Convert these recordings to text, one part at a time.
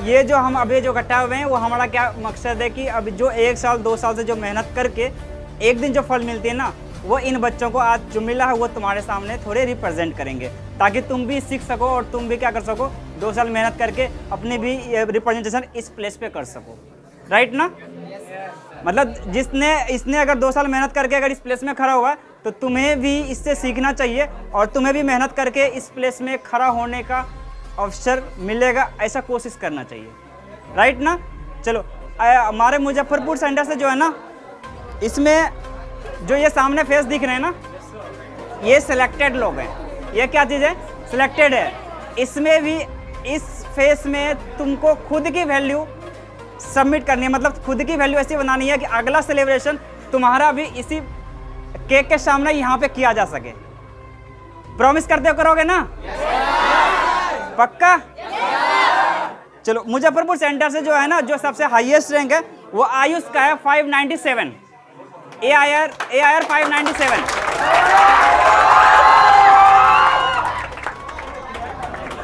ये जो हम अभी जो इकट्ठा हुए हैं वो हमारा क्या मकसद है कि अभी जो 1 साल 2 साल से जो मेहनत करके एक दिन जो फल मिलती है ना, वो इन बच्चों को आज जो मिला है वो तुम्हारे सामने थोड़े रिप्रेजेंट करेंगे, ताकि तुम भी सीख सको और तुम भी क्या कर सको, 2 साल मेहनत करके अपनी भी रिप्रेजेंटेशन इस प्लेस पे कर सको। राइट ना? मतलब इसने अगर 2 साल मेहनत करके अगर इस प्लेस में खड़ा हुआ तो तुम्हें भी इससे सीखना चाहिए और तुम्हें भी मेहनत करके इस प्लेस में खड़ा होने का अवसर मिलेगा, ऐसा कोशिश करना चाहिए। राइट ना? चलो, हमारे मुजफ्फरपुर सेंटर से जो है ना, इसमें जो ये सामने फेस दिख रहे हैं ना, ये सिलेक्टेड लोग हैं। ये क्या चीज़ है? सिलेक्टेड है। इसमें भी इस फेस में तुमको खुद की वैल्यू सबमिट करनी है, मतलब खुद की वैल्यू ऐसी बनानी है कि अगला सेलिब्रेशन तुम्हारा भी इसी केक के सामने यहाँ पे किया जा सके। प्रॉमिस करते हो करोगे ना? पक्का? चलो, मुजफ्फरपुर सेंटर से जो है ना, जो सबसे हाईएस्ट रैंक है वो आयुष का है 597, AIR 597।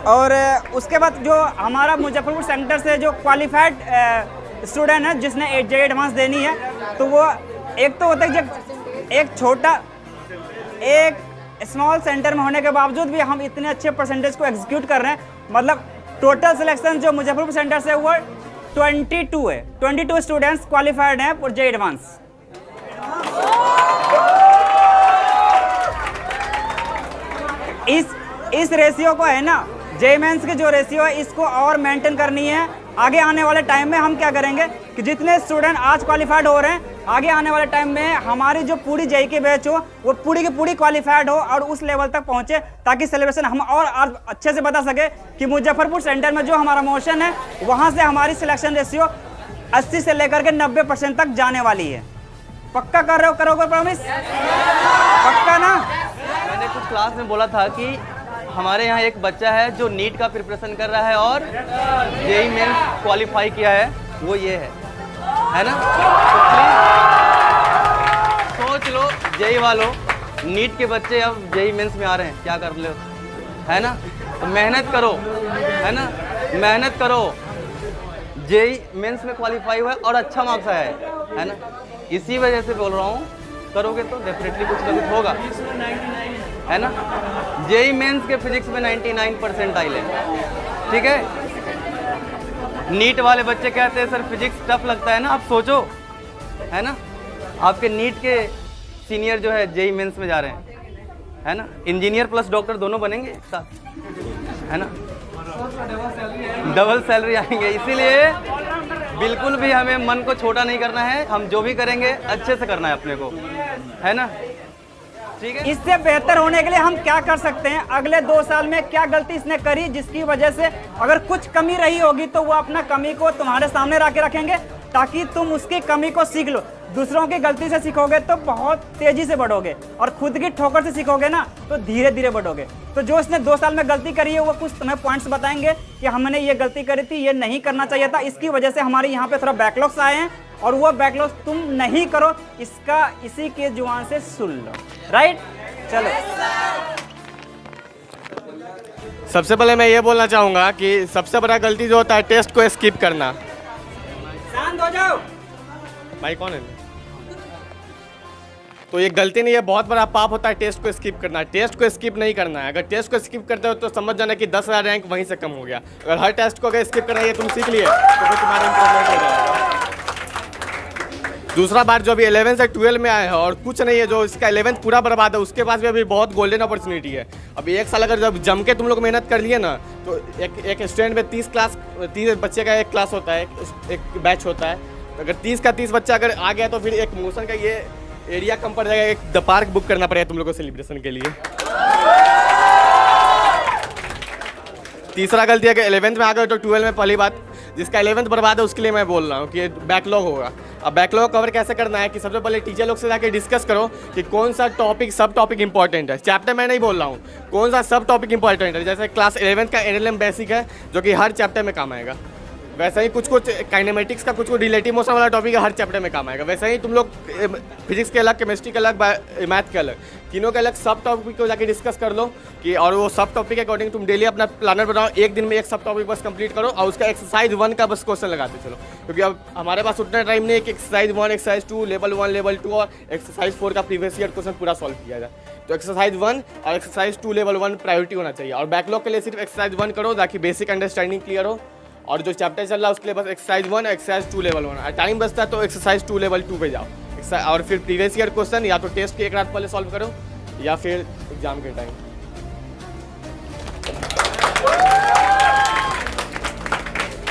और उसके बाद जो हमारा मुजफ्फरपुर सेंटर से जो क्वालिफाइड स्टूडेंट है जिसने JEE एडवांस देनी है, तो वो एक तो होता है जब एक स्मॉल सेंटर में होने के बावजूद भी हम इतने अच्छे परसेंटेज को एग्जीक्यूट कर रहे हैं। मतलब टोटल सिलेक्शन जो मुजफ्फरपुर सेंटर से हुआ 22 है, 22 स्टूडेंट्स क्वालिफाइड हैं फॉर JEE एडवांस। इस रेशियो को है ना, JEE मेंस की जो रेशियो है इसको और मेंटेन करनी है। आगे आने वाले टाइम में हम क्या करेंगे कि जितने स्टूडेंट आज क्वालिफाइड हो रहे हैं, आगे आने वाले टाइम में हमारी जो पूरी JEE की बैच हो वो पूरी की पूरी क्वालिफाइड हो और उस लेवल तक पहुंचे, ताकि सेलिब्रेशन हम और अच्छे से बता सके कि मुजफ्फरपुर सेंटर में जो हमारा मोशन है वहां से हमारी सिलेक्शन रेशियो 80 से लेकर के 90% तक जाने वाली है। पक्का कर रहे हो? करोगे प्रॉमिस? पक्का ना? मैंने कुछ क्लास में बोला था कि हमारे यहाँ एक बच्चा है जो नीट का प्रिपरेशन कर रहा है और JEE मेंस क्वालिफाई किया है, वो ये है ना? तो सोच लो JEE वालों, नीट के बच्चे अब JEE मेंस में आ रहे हैं, क्या कर लो, है ना? तो मेहनत करो, है ना? मेहनत करो। JEE मेंस में क्वालिफाई हुआ है और अच्छा मार्क्स आया है ना? इसी वजह से बोल रहा हूँ, करोगे तो डेफिनेटली कुछ ना कुछ होगा, है ना? JEE मेंस के फिजिक्स में 99% आइल है, ठीक है? नीट वाले बच्चे कहते हैं सर फिजिक्स टफ लगता है ना, आप सोचो, है ना? आपके नीट के सीनियर जो है JEE मेंस में जा रहे हैं, है ना? इंजीनियर प्लस डॉक्टर दोनों बनेंगे एक साथ, है ना? डबल सैलरी आएंगे। इसीलिए बिल्कुल भी हमें मन को छोटा नहीं करना है, हम जो भी करेंगे अच्छे से करना है अपने को, है ना? ठीक है। इससे बेहतर होने के लिए हम क्या कर सकते हैं? अगले 2 साल में क्या गलती इसने करी जिसकी वजह से अगर कुछ कमी रही होगी तो वो अपना कमी को तुम्हारे सामने ला के रखेंगे, ताकि तुम उसकी कमी को सीख लो। दूसरों की गलती से सीखोगे तो बहुत तेजी से बढ़ोगे, और खुद की ठोकर से सीखोगे ना तो धीरे धीरे बढ़ोगे। तो जो इसने 2 साल में गलती करी है वो कुछ तुम्हें पॉइंट्स बताएंगे कि हमने ये गलती करी थी, ये नहीं करना चाहिए था, इसकी वजह से हमारे यहाँ पे थोड़ा बैकलॉग्स आए हैं, और वो बैकलॉग्स तुम नहीं करो, इसका इसी के जुबान से सुन लो। राइट? चलो, सबसे पहले मैं ये बोलना चाहूँगा कि सबसे बड़ा गलती जो होता है टेस्ट को स्किप करना। शांत हो जाओ। भाई कौन है? तो ये गलती नहीं है, बहुत बड़ा पाप होता है टेस्ट को स्किप करना। टेस्ट को स्किप नहीं करना है। अगर टेस्ट को स्किप करते हो तो समझ जाना कि 10,000 रैंक वहीं से कम हो गया। अगर हर टेस्ट को अगर स्किप करना है तुम सीख लिए तो फिर तुम्हारा इंप्रूवमेंट हो जाएगा। दूसरा बात, जो अभी 11 से 12 में आए हैं और कुछ नहीं है, जो इसका 11th पूरा बर्बाद है, उसके पास भी अभी बहुत गोल्डन अपॉर्चुनिटी है। अभी 1 साल अगर जब जम के तुम लोग मेहनत कर लिए ना, तो एक स्टूडेंट में 30 बच्चे का एक क्लास होता है, एक बैच होता है। तो अगर 30 का 30 बच्चा अगर आ गया तो फिर एक मोशन का ये एरिया कम पड़ जाएगा। एक द पार्क बुक करना पड़ेगा तुम लोग को सेलिब्रेशन के लिए। तीसरा गलती है कि 11th में आ गए तो 12 में, पहली बात जिसका 11th बर्बाद है उसके लिए मैं बोल रहा हूँ कि बैकलॉग होगा। अब बैकलॉग कवर कैसे करना है कि सबसे पहले टीचर लोग से जाके डिस्कस करो कि कौन सा टॉपिक सब टॉपिक इंपॉर्टेंट है। चैप्टर मैं नहीं बोल रहा हूँ, कौन सा सब टॉपिक इंपॉर्टेंट है। जैसे क्लास 11th का NLM बेसिक है जो कि हर चैप्टर में काम आएगा, वैसे ही कुछ काइनेमेटिक्स का कुछ रिलेटिव मोशन वाला टॉपिक हर चैप्टर में काम आएगा। वैसे ही तुम लोग फिजिक्स के अलग, केमिस्ट्री के अलग, मैथ के अलग, तीनों के अलग सब टॉपिक को जाके डिस्कस कर लो कि, और वो सब टॉपिक के अकॉर्डिंग तुम डेली अपना प्लानर बनाओ। एक दिन में एक सब टॉपिक बस कंप्लीट करो और उसका एक्सरसाइज 1 का बस क्वेश्चन लगाते चलो, क्योंकि अब हमारे पास उतना टाइम नहीं है कि एक्सरसाइज 1, एक्सरसाइज 2, लेवल 1, लेवल 2 और एक्सरसाइज 4 का प्रीवियस ईयर क्वेश्चन पूरा सॉल्व किया जाए। तो एक्सरसाइज 1 और एक्सरसाइज 2 लेवल 1 प्रायोरिटी होना चाहिए। और बैकलॉग के लिए सिर्फ एक्सरसाइज 1 करो ताकि बेसिक अंडरस्टैंडिंग क्लियर हो, और जो चैप्टर चल रहा है उसके लिए बस एक्सरसाइज 1, एक्सरसाइज 2 लेवल 1। टाइम बचता है तो एक्सरसाइज 2 लेवल 2 पे जाओ, और फिर प्रीवियस ईयर क्वेश्चन या तो टेस्ट के एक रात पहले सॉल्व करो या फिर एग्जाम के टाइम।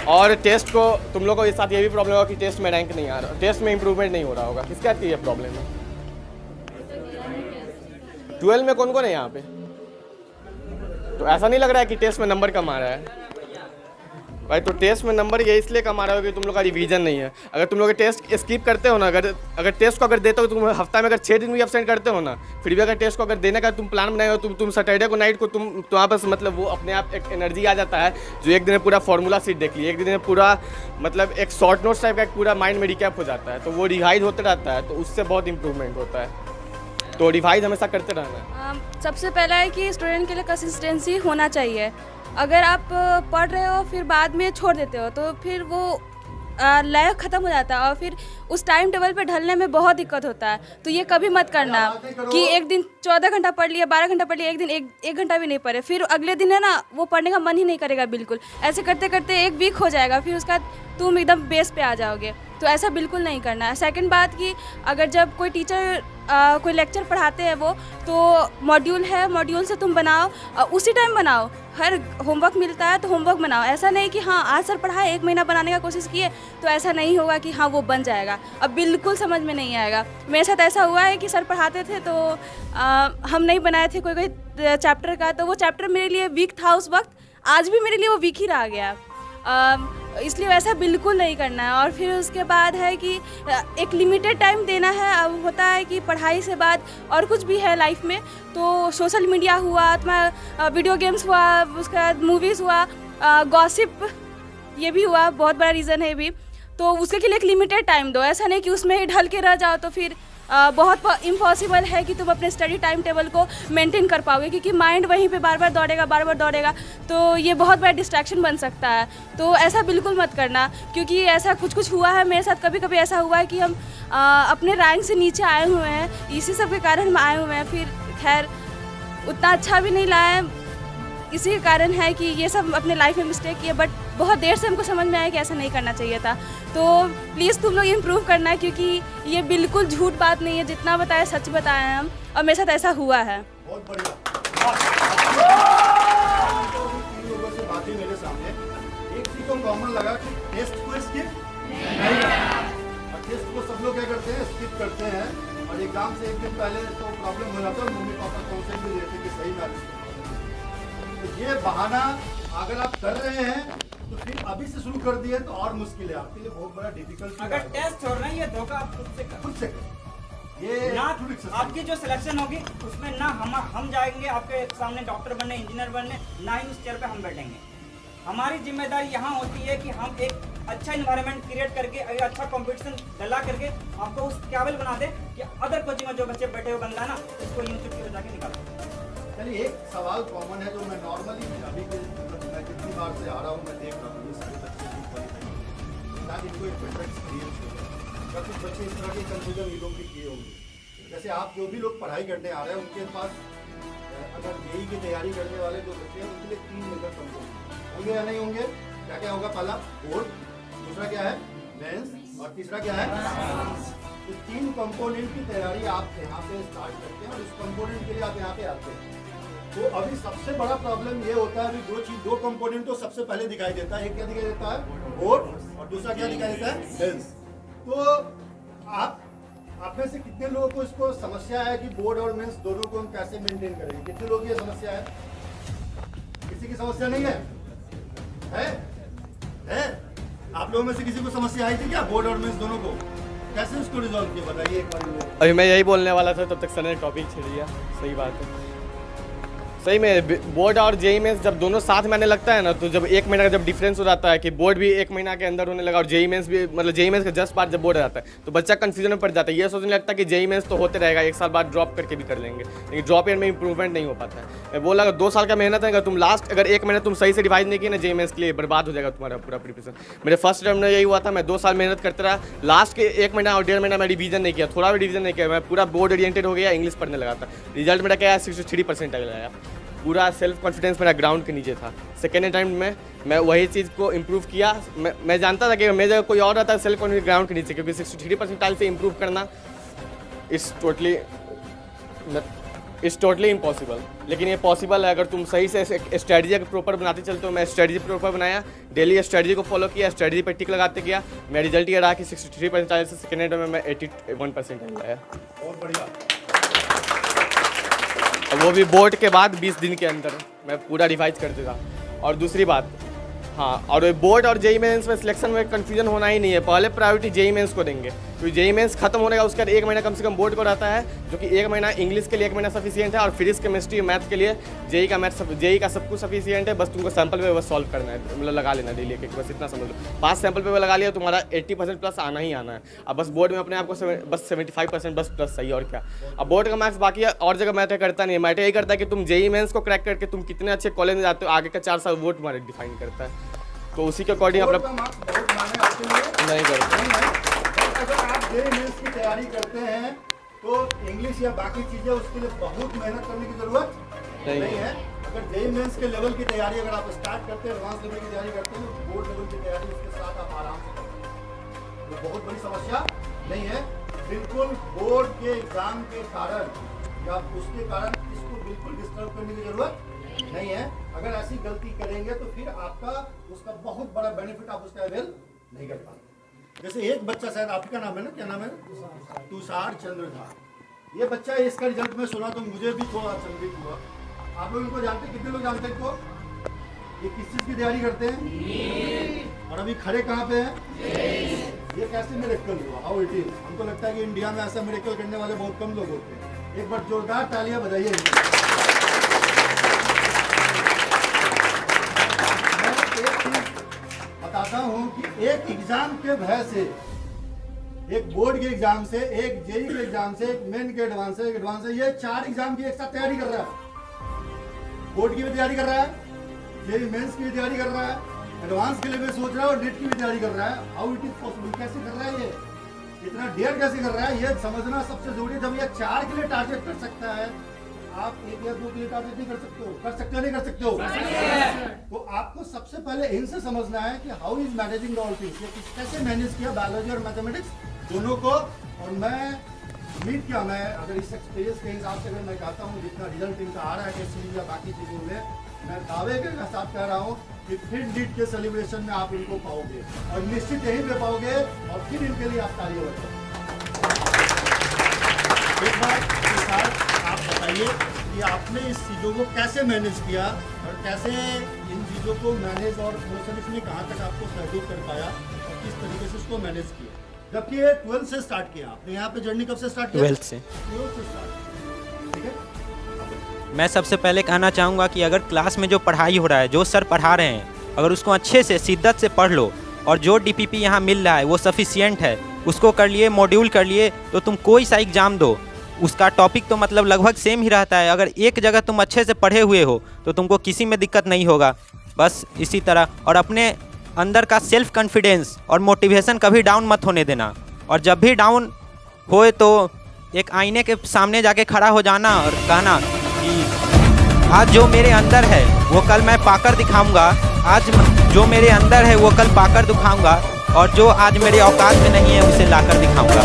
और टेस्ट को तुम लोगों के साथ ये भी प्रॉब्लम होगा कि टेस्ट में रैंक नहीं आ रहा, टेस्ट में इंप्रूवमेंट नहीं हो रहा होगा। किसके साथ ये प्रॉब्लम है? 12 में कौन कौन है यहाँ पे? तो ऐसा नहीं लग रहा है कि टेस्ट में नंबर कम आ रहा है भाई? तो टेस्ट में नंबर ये इसलिए कम आ रहा है कि तुम लोग का रिवीजन नहीं है। अगर तुम लोग टेस्ट स्किप करते हो ना, अगर टेस्ट को अगर देते हो तुम हफ्ता में अगर 6 दिन भी एब्सेंट करते हो ना, फिर भी अगर टेस्ट को अगर देने का तुम प्लान बनाए हो, तुम सैटरडे को नाइट को तुम वहाँ बस मतलब वो अपने आप एक एनर्जी आ जाता है जो एक दिन में पूरा फॉर्मूला सीट देख लिया, एक दिन में पूरा मतलब एक शॉर्ट नोट्स टाइप का पूरा माइंड में रिकैप हो जाता है, तो वो रिवाइज होते रहता है, तो उससे बहुत इंप्रूवमेंट होता है। तो रिवाइज हमेशा करते रहना है। सबसे पहला है कि स्टूडेंट के लिए कंसिस्टेंसी होना चाहिए। अगर आप पढ़ रहे हो फिर बाद में छोड़ देते हो तो फिर वो लायक ख़त्म हो जाता है और फिर उस टाइम टेबल पे ढलने में बहुत दिक्कत होता है। तो ये कभी मत करना कि एक दिन 14 घंटा पढ़ लिया, 12 घंटा पढ़ लिया, एक दिन एक घंटा भी नहीं पढ़े, फिर अगले दिन है ना वो पढ़ने का मन ही नहीं करेगा बिल्कुल। ऐसे करते करते 1 वीक हो जाएगा, फिर उसका तुम एकदम बेस पे आ जाओगे। तो ऐसा बिल्कुल नहीं करना है। सेकंड बात कि अगर जब कोई टीचर कोई लेक्चर पढ़ाते हैं वो तो मॉड्यूल है, मॉड्यूल से तुम बनाओ, उसी टाइम बनाओ। हर होमवर्क मिलता है तो होमवर्क बनाओ। ऐसा नहीं कि हाँ आज सर पढ़ाए 1 महीना बनाने का कोशिश किए तो ऐसा नहीं होगा कि हाँ वो बन जाएगा। अब बिल्कुल समझ में नहीं आएगा। मेरे साथ ऐसा हुआ है कि सर पढ़ाते थे तो हम नहीं बनाए थे कोई चैप्टर का, तो वो चैप्टर मेरे लिए वीक था उस वक्त, आज भी मेरे लिए वो वीक ही रह गया। इसलिए वैसा बिल्कुल नहीं करना है। और फिर उसके बाद है कि एक लिमिटेड टाइम देना है। अब होता है कि पढ़ाई से बाद और कुछ भी है लाइफ में, तो सोशल मीडिया हुआ, तुम्हारा वीडियो गेम्स हुआ, उसके बाद मूवीज़ हुआ, गॉसिप ये भी हुआ, बहुत बड़ा रीज़न है भी। तो उसके लिए एक लिमिटेड टाइम दो। ऐसा नहीं कि उसमें ही ढल के रह जाओ तो फिर बहुत इम्पॉसिबल है कि तुम अपने स्टडी टाइम टेबल को मेंटेन कर पाओगे, क्योंकि माइंड वहीं पे बार बार दौड़ेगा, तो ये बहुत बड़ा डिस्ट्रैक्शन बन सकता है। तो ऐसा बिल्कुल मत करना, क्योंकि ऐसा कुछ हुआ है मेरे साथ। कभी कभी ऐसा हुआ है कि हम अपने रैंक से नीचे आए हुए हैं, इसी सब के कारण हम आए हुए हैं। फिर खैर उतना अच्छा भी नहीं लाए, इसी के कारण है कि ये सब अपने लाइफ में मिस्टेक किए, बट बहुत देर से हमको समझ में आया कि ऐसा नहीं करना चाहिए था। तो प्लीज़ तुम लोग इम्प्रूव करना, क्योंकि ये बिल्कुल झूठ बात नहीं है, जितना बताया सच बताया है हम, और मेरे साथ ऐसा हुआ है। बहुत बढ़िया। लोगों से बातें मेरे सामने, एक चीज को कॉमन लगा कि टेस्ट को स्किप नहीं करना, और टेस्ट को सब लोग क्या करते हैं, स्किप करते हैं, और एग्जाम से एक दिन पहले तो प्रॉब्लम हो जाता है, मम्मी पापा काउंसलिंग भी देते कि सही बात है। तो ये बहाना अगर आप कर रहे हैं तो फिर अभी से शुरू कर दिए तो और मुश्किल है, आपके लिए बहुत बड़ा डिफिकल्टी। अगर टेस्ट छोड़ रहे हैं ये धोखा आप खुद से ये ना, आपकी जो सिलेक्शन होगी उसमें ना हम जाएंगे आपके सामने डॉक्टर बनने, इंजीनियर बनने, ना ही उस चेयर पे हम बैठेंगे। हमारी जिम्मेदारी यहाँ होती है कि हम एक अच्छा इन्वायरमेंट क्रिएट करके, एक अच्छा कंपटीशन डला करके आपको उस काबिल बना दे कि अदर कोचिंग में जो बच्चे बैठे हुए बंदा ना उसको यूनिवर्सिटी में जाके निकाल। चलिए एक सवाल कॉमन है जो मैं नॉर्मली अभी मैं कितनी बार से आ रहा हूँ, मैं देख रहा हूँ ये सारे बच्चे इनको एक बेटर एक्सपीरियंस होगा। या कुछ बच्चे इस तरह के कंफ्यूजन ये लोग भी किए होंगे। जैसे आप जो भी लोग पढ़ाई करने आ रहे हैं उनके पास अगर जेई की तैयारी करने वाले जो बच्चे हैं उनके लिए 3 मेजर कंपोनेंट होंगे या नहीं होंगे? क्या क्या होगा? पहला बोर्ड, दूसरा क्या है मेंस, और तीसरा क्या है? तो 3 कंपोनेंट की तैयारी आप यहाँ पे स्टार्ट करते हैं और इस कंपोनेंट के लिए आप यहाँ पे आते हैं। तो अभी सबसे बड़ा प्रॉब्लम ये होता है, अभी दो कंपोनेंट तो सबसे पहले दिखाई देता है। एक क्या दिखाई देता है? बोर्ड, और दूसरा क्या दिखाई देता है? मेंस। तो आप में से कितने लोगों को इसको समस्या है कि बोर्ड और मेंस दोनों को हम कैसे मेंटेन करेंगे? कितने लोगों की समस्या है? किसी की समस्या नहीं है? है? आप लोगों में से किसी को समस्या आई थी क्या बोर्ड और मेंस दोनों को? कैसे उसको रिजॉल्व किया बताइए एक बार मुझे। अभी मैं यही बोलने वाला था, तब तक सर ने टॉपिक छेड़ दिया। सही बात है, सही में बोर्ड और जेई मेंस जब दोनों साथ में आने लगता है ना, तो जब 1 महीना का जब डिफरेंस हो जाता है कि बोर्ड भी 1 महीना के अंदर होने लगा और जेई मेंस भी, मतलब जेई मेंस का जस्ट पार्ट जब बोर्ड आ जाता है तो बच्चा कंफ्यूजन में पड़ जाता है। ये सोचने लगता है कि जेई मेंस तो होते रहेगा, 1 साल बाद ड्रॉप करके भी कर लेंगे, लेकिन ड्रॉप ईयर में इंप्रूवमेंट नहीं हो पाता है। मैं बोला अगर 2 साल का मेहनत है, अगर तुम लास्ट अगर 1 महीना तुम सही से रिवाइज नहीं किए ना जेई मेंस के लिए, बर्बाद हो जाएगा तुम्हारा पूरा प्रिपरेशन। मेरे फर्स्ट टर्म में यही हुआ था, मैं 2 साल मेहनत करते रहा, लास्ट के 1 महीना और 1.5 महीना मैं रिवीजन नहीं किया, थोड़ा भी रिवीजन नहीं किया, मैं पूरा बोर्ड ओरिएंटेड हो गया, इंग्लिश पढ़ने लगा था। रिजल्ट मेरा क्या है? 63% आया। पूरा सेल्फ कॉन्फिडेंस मेरा ग्राउंड के नीचे था। सेकेंड टाइम में मैं वही चीज़ को इम्प्रूव किया। मैं जानता था कि मेरे जगह कोई और रहता है सेल्फ कॉन्फिडेंस ग्राउंड के नीचे, क्योंकि 63% से इम्प्रूव करना इज़ टोटली इम्पॉसिबल। लेकिन ये पॉसिबल है अगर तुम सही से स्ट्रेटजी प्रॉपर बनाते चलते हो। मैं स्ट्रेटजी प्रॉपर बनाया, डेली स्ट्रेटजी को फॉलो किया, स्ट्रेटजी पर टिक लगाते गया। मेरा रिजल्ट ये रहा कि 63% से सेकेंड में मैं 81% आया। बहुत बढ़िया। वो भी बोर्ड के बाद 20 दिन के अंदर मैं पूरा रिवाइज करते था। और दूसरी बात, हाँ, और बोर्ड और जेई मेंस में सिलेक्शन में कंफ्यूजन होना ही नहीं है। पहले प्रायोरिटी जेई मेंस को देंगे, क्योंकि जेई मेंस खत्म होने का उसके बाद 1 महीना कम से कम बोर्ड को रहता है, जो कि 1 महीना इंग्लिश के लिए 1 महीना सफिशिएंट है, और फिजिक्स केमिस्ट्री मैथ के लिए जेई का सब कुछ सफिशिएंट है। बस तुमको सैंपल पेपर सॉल्व करना है, मतलब लगा लेना डेली एक, बस इतना समझ लो। 5 सैंपल पेपर लगा लिया, तुम्हारा 80% प्लस आना ही आना है। अब बस बोर्ड में अपने आप को बस 75% बस प्लस सही, और क्या। अब बोर्ड का मार्क्स बाकी और जगह मैटर करता नहीं है। मैटर यही करता है कि तुम जेई मेंस को क्रैक करके तुम कितने अच्छे कॉलेज में जाते हो, आगे का 4 साल वो तुम्हारे डिफाइन करता है। तो उसी के अकॉर्डिंग अपना नहीं करते। अगर आप जेई मेंस की तैयारी करते हैं तो इंग्लिश या बाकी चीजें उसके लिए बहुत मेहनत करने की जरूरत नहीं है। अगर जेई मेंस के लेवल की तैयारी अगर आप स्टार्ट करते हैं, एडवांस लेवल की तैयारी करते हैं, तो बोर्ड लेवल की तैयारी उसके साथ आप आराम से करते हैं, तो बहुत बड़ी समस्या नहीं है। बिल्कुल बोर्ड के एग्जाम के कारण या उसके कारण इसको बिल्कुल डिस्टर्ब करने की जरूरत नहीं है। अगर ऐसी गलती करेंगे तो फिर आपका उसका बहुत बड़ा बेनिफिट आप उसका अवेल नहीं कर पाएंगे। जैसे एक बच्चा, शायद आपका नाम है ना, क्या नाम है? तुषार चंद्र झा। ये बच्चा, इसका रिजल्ट में सुना तो मुझे भी थोड़ा अचंभित हुआ। आप लोग इनको जानते, कितने लोग जानते हैं इनको? ये किस चीज़ की तैयारी करते हैं और अभी खड़े कहाँ पे हैं? ये कैसे मिरेकल हुआ? How it is? हमको लगता है कि इंडिया में ऐसा मिरेकल करने वाले बहुत कम लोग होते हैं। एक बार जोरदार तालियां बजाइए। बताता हूँ कि एक एग्जाम के भय से, एक बोर्ड के एग्जाम से, एक जेई के एग्जाम से, एक मेन के एडवांस से, एक एडवांस से, ये 4 एग्जाम की एक साथ तैयारी कर रहा है। बोर्ड की भी तैयारी कर रहा है, जेई मेंस की भी तैयारी कर रहा है, एडवांस के लिए भी सोच रहा है और नेट की भी तैयारी कर रहा है। How it is possible? कैसे कर रहा है ये? इतना डेयर कैसे कर रहा है? ये समझना सबसे जरूरी है। जब ये 4 के लिए टारगेट कर सकता है, आप 1 या 2 के लिए टारगेट नहीं कर सकते हो? कर सकते हो नहीं कर सकते हो? तो आपको सबसे पहले इनसे समझना है कि how is managing all things, ये कैसे मैनेज किया बायोलॉजी और मैथमेटिक्स दोनों को। और मैं उम्मीद किया, मैं अगर इस एक्सपीरियंस के हिसाब से अगर मैं कहता हूँ जितना रिजल्ट इनका आ रहा है टेस्ट सीरीज या बाकी चीज़ों में, मैं दावे के साथ कह रहा हूँ कि फिर नीट के सेलिब्रेशन में आप इनको पाओगे और निश्चित यहीं पे पाओगे, और फिर इनके लिए आप तालियां बजाओ। एक बार आप बताइए कि आपने इस चीज़ों को कैसे मैनेज किया और कैसे इन चीज़ों को मैनेज, और मोशन में कहाँ तक आपको सहयोग कर पाया और किस तरीके से उसको मैनेज किया। जबकि ये 12th से स्टार्ट किया आपने, यहाँ पे जर्नी कब से स्टार्ट किया? 12th से। 12th से स्टार्ट, ठीक है। मैं सबसे पहले कहना चाहूँगा कि अगर क्लास में जो पढ़ाई हो रहा है, जो सर पढ़ा रहे हैं, अगर उसको अच्छे से शिद्दत से पढ़ लो, और जो DPP यहाँ मिल रहा है वो सफिशिएंट है, उसको कर लिए, मॉड्यूल कर लिए, तो तुम कोई सा एग्ज़ाम दो, उसका टॉपिक तो मतलब लगभग सेम ही रहता है। अगर एक जगह तुम अच्छे से पढ़े हुए हो तो तुमको किसी में दिक्कत नहीं होगा। बस इसी तरह, और अपने अंदर का सेल्फ कॉन्फिडेंस और मोटिवेशन कभी डाउन मत होने देना। और जब भी डाउन होए तो एक आईने के सामने जाके खड़ा हो जाना और कहना कि आज जो मेरे अंदर है वो कल मैं पाकर दिखाऊंगा, आज जो मेरे अंदर है वो कल पाकर दिखाऊंगा, और जो आज मेरे औकात में नहीं है उसे लाकर दिखाऊंगा।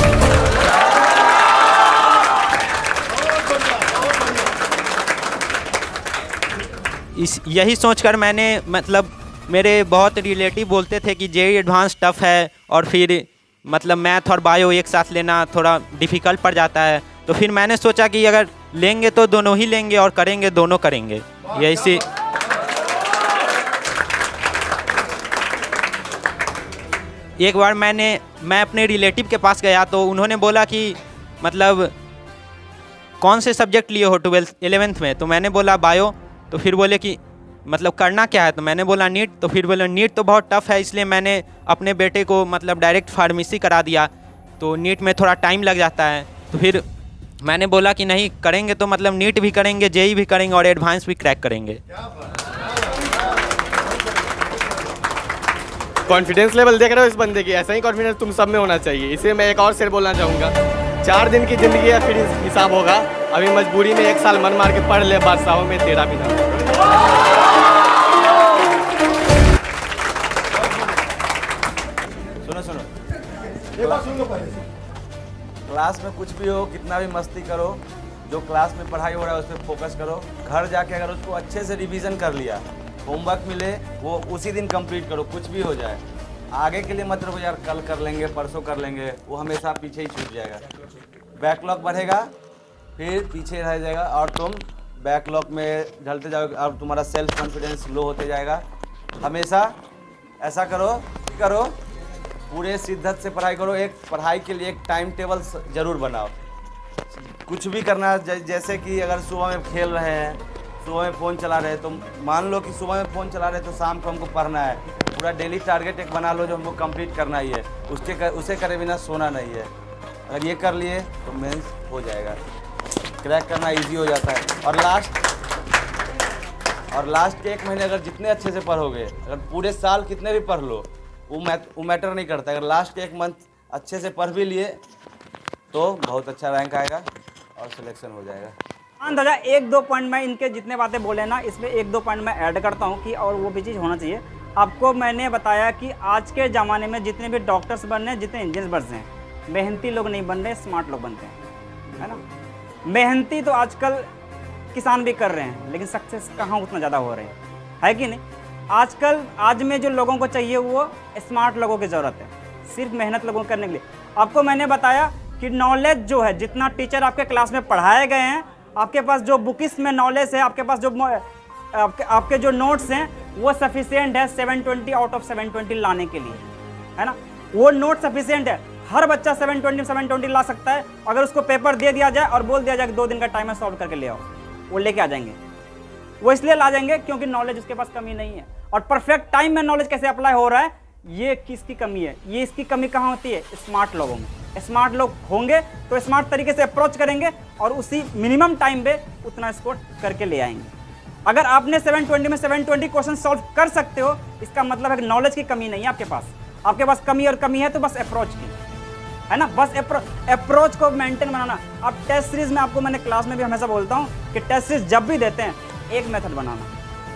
यही सोचकर मैंने मतलब मेरे बहुत रिलेटिव बोलते थे कि जेईई एडवांस टफ है और फिर मतलब मैथ और बायो एक साथ लेना थोड़ा डिफ़िकल्ट पड़ जाता है, तो फिर मैंने सोचा कि अगर लेंगे तो दोनों ही लेंगे और करेंगे दोनों करेंगे। यही से एक बार मैं अपने रिलेटिव के पास गया तो उन्होंने बोला कि मतलब कौन से सब्जेक्ट लिए हो 11th में, तो मैंने बोला बायो। तो फिर बोले कि मतलब करना क्या है, तो मैंने बोला नीट। तो फिर बोले नीट तो बहुत टफ है, इसलिए मैंने अपने बेटे को मतलब डायरेक्ट फार्मेसी करा दिया, तो नीट में थोड़ा टाइम लग जाता है। तो फिर मैंने बोला कि नहीं करेंगे तो मतलब नीट भी करेंगे, जेईई भी करेंगे और एडवांस भी क्रैक करेंगे। कॉन्फिडेंस लेवल देख रहे हो इस बंदे की, ऐसा ही कॉन्फिडेंस तुम सब में होना चाहिए। इसे मैं एक और शेर बोलना चाहूँगा, 4 दिन की ज़िंदगी है फिर हिसाब होगा, अभी मजबूरी में 1 साल मन मार के पढ़ ले, बादशाहों में तेरा भी नाम। सुनो एक बात सुन लो पहले। क्लास में कुछ भी हो, कितना भी मस्ती करो, जो क्लास में पढ़ाई हो रहा है उस पर फोकस करो। घर जाके अगर उसको अच्छे से रिवीजन कर लिया, होमवर्क मिले वो उसी दिन कंप्लीट करो, कुछ भी हो जाए। आगे के लिए मत रहो यार कल कर लेंगे परसों कर लेंगे, वो हमेशा पीछे ही छूट जाएगा। बैकलॉग बढ़ेगा फिर पीछे रह जाएगा और तुम बैकलॉग में ढलते जाओगे और तुम्हारा सेल्फ कॉन्फिडेंस लो होते जाएगा। हमेशा ऐसा करो पूरे शिद्दत से पढ़ाई करो। एक पढ़ाई के लिए एक टाइम टेबल ज़रूर बनाओ। कुछ भी करना जैसे कि अगर सुबह में खेल रहे हैं, सुबह में फ़ोन चला रहे हैं, तो मान लो कि सुबह में फ़ोन चला रहे हैं तो शाम को हमको पढ़ना है। पूरा डेली टारगेट एक बना लो जो हमको कंप्लीट करना ही है, उसे करे बिना सोना नहीं है। अगर ये कर लिए तो मेंस हो जाएगा, क्रैक करना इजी हो जाता है। और लास्ट के 1 महीने अगर जितने अच्छे से पढ़ोगे, अगर पूरे साल कितने भी पढ़ लो वो मैटर नहीं करता। अगर लास्ट के 1 मंथ अच्छे से पढ़ भी लिए तो बहुत अच्छा रैंक आएगा और सिलेक्शन हो जाएगा। हाँ दादा, 1-2 पॉइंट मैं इनके जितने बातें बोले ना इसमें 1-2 पॉइंट मैं ऐड करता हूँ कि और वो भी चीज़ होना चाहिए। आपको मैंने बताया कि आज के ज़माने में जितने भी डॉक्टर्स बन रहे हैं, जितने इंजीनियर बन रहे हैं, मेहनती लोग नहीं बन रहे, स्मार्ट लोग बनते हैं, है ना। मेहनती तो आजकल किसान भी कर रहे हैं, लेकिन सक्सेस कहाँ उतना ज़्यादा हो रहे हैं, है कि नहीं। आज में जो लोगों को चाहिए वो स्मार्ट लोगों की ज़रूरत है, सिर्फ मेहनत लोगों को करने के लिए। आपको मैंने बताया कि नॉलेज जो है, जितना टीचर आपके क्लास में पढ़ाए गए हैं, आपके पास जो बुकिस में नॉलेज है, आपके पास जो आपके जो नोट्स हैं वो सफिशिएंट है 720 आउट ऑफ 720 लाने के लिए, है ना। वो नोट सफिशिएंट है, हर बच्चा 720 ला सकता है। अगर उसको पेपर दे दिया जाए और बोल दिया जाए कि 2 दिन का टाइम है सॉल्व करके ले आओ, वो लेके आ जाएंगे। वो इसलिए ला जाएंगे क्योंकि नॉलेज उसके पास कमी नहीं है। और परफेक्ट टाइम में नॉलेज कैसे अप्लाई हो रहा है, ये किसकी कमी है, ये इसकी कमी कहाँ होती है, स्मार्ट लोगों में। स्मार्ट लोग होंगे तो स्मार्ट तरीके से अप्रोच करेंगे और उसी मिनिमम टाइम पे उतना स्कोर करके ले आएंगे। अगर आपने 720 में 720 क्वेश्चन सॉल्व कर सकते हो, इसका मतलब है कि नॉलेज की कमी नहीं है आपके पास कमी और कमी है तो बस अप्रोच की, है ना। बस अप्रोच को मेंटेन बनाना। अब टेस्ट सीरीज में आपको मैंने क्लास में भी हमेशा बोलता हूँ कि टेस्ट सीरीज जब भी देते हैं एक मेथड बनाना।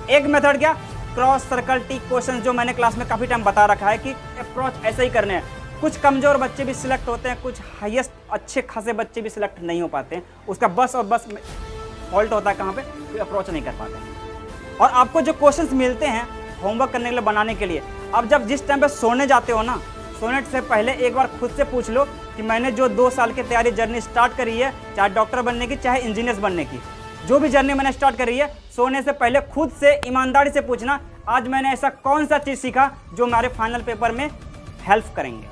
एक मेथड क्या, क्रॉस सर्कल टिक क्वेश्चन, जो मैंने क्लास में काफ़ी टाइम बता रखा है कि अप्रोच ऐसे ही करने हैं। कुछ कमज़ोर बच्चे भी सिलेक्ट होते हैं, कुछ हाईएस्ट अच्छे खासे बच्चे भी सिलेक्ट नहीं हो पाते हैं। उसका बस और बस फॉल्ट होता है कहाँ पे, कोई अप्रोच नहीं कर पाते। और आपको जो क्वेश्चंस मिलते हैं होमवर्क करने के लिए, बनाने के लिए, अब जब जिस टाइम पे सोने जाते हो ना, सोने से पहले एक बार खुद से पूछ लो कि मैंने जो 2 साल की तैयारी जर्नी स्टार्ट करी है, चाहे डॉक्टर बनने की चाहे इंजीनियर बनने की, जो भी जर्नी मैंने स्टार्ट करी है, सोने से पहले खुद से ईमानदारी से पूछना आज मैंने ऐसा कौन सा चीज़ सीखा जो हमारे फाइनल पेपर में हेल्प करेंगे।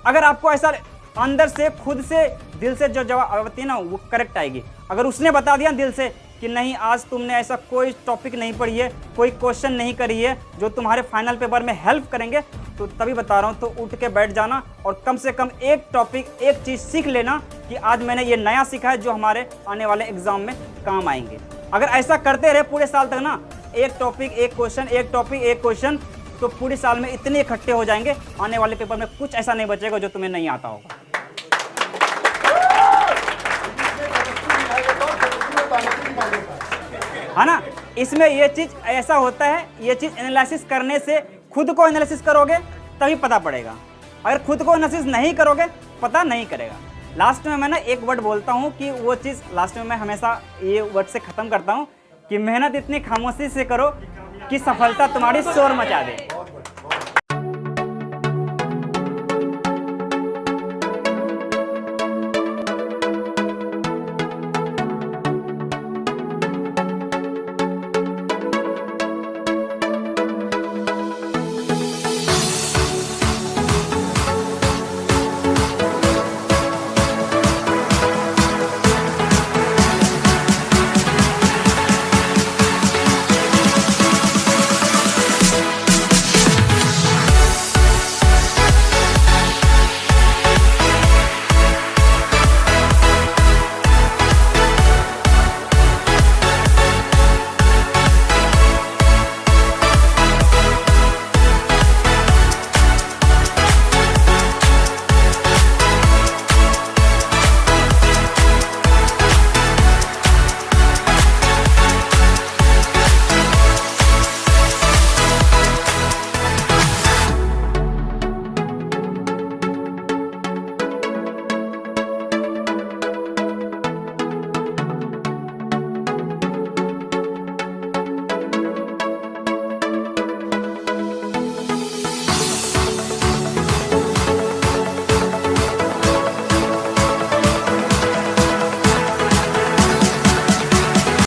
अगर आपको ऐसा अंदर से खुद से दिल से जो जवाब आती है ना वो करेक्ट आएगी। अगर उसने बता दिया दिल से कि नहीं आज तुमने ऐसा कोई टॉपिक नहीं पढ़ी है, कोई क्वेश्चन नहीं करी है जो तुम्हारे फाइनल पेपर में हेल्प करेंगे, तो तभी बता रहा हूँ तो उठ के बैठ जाना और कम से कम एक टॉपिक एक चीज़ सीख लेना कि आज मैंने ये नया सीखा है जो हमारे आने वाले एग्जाम में काम आएंगे। अगर ऐसा करते रहे पूरे साल तक ना, एक टॉपिक एक क्वेश्चन, एक टॉपिक एक क्वेश्चन, तो पूरे साल में इतने इकट्ठे हो जाएंगे आने वाले पेपर में कुछ ऐसा नहीं बचेगा जो तुम्हें नहीं आता होगा। है ना। इसमें ये चीज़ ऐसा होता है, ये चीज़ एनालिसिस करने से, खुद को एनालिसिस करोगे तभी पता पड़ेगा, अगर खुद को एनालिसिस नहीं करोगे पता नहीं करेगा। लास्ट में मैं ना एक वर्ड बोलता हूँ कि वो चीज़ लास्ट में मैं हमेशा ये वर्ड से ख़त्म करता हूँ कि मेहनत इतनी खामोशी से करो कि सफलता तुम्हारी शोर मचा दे।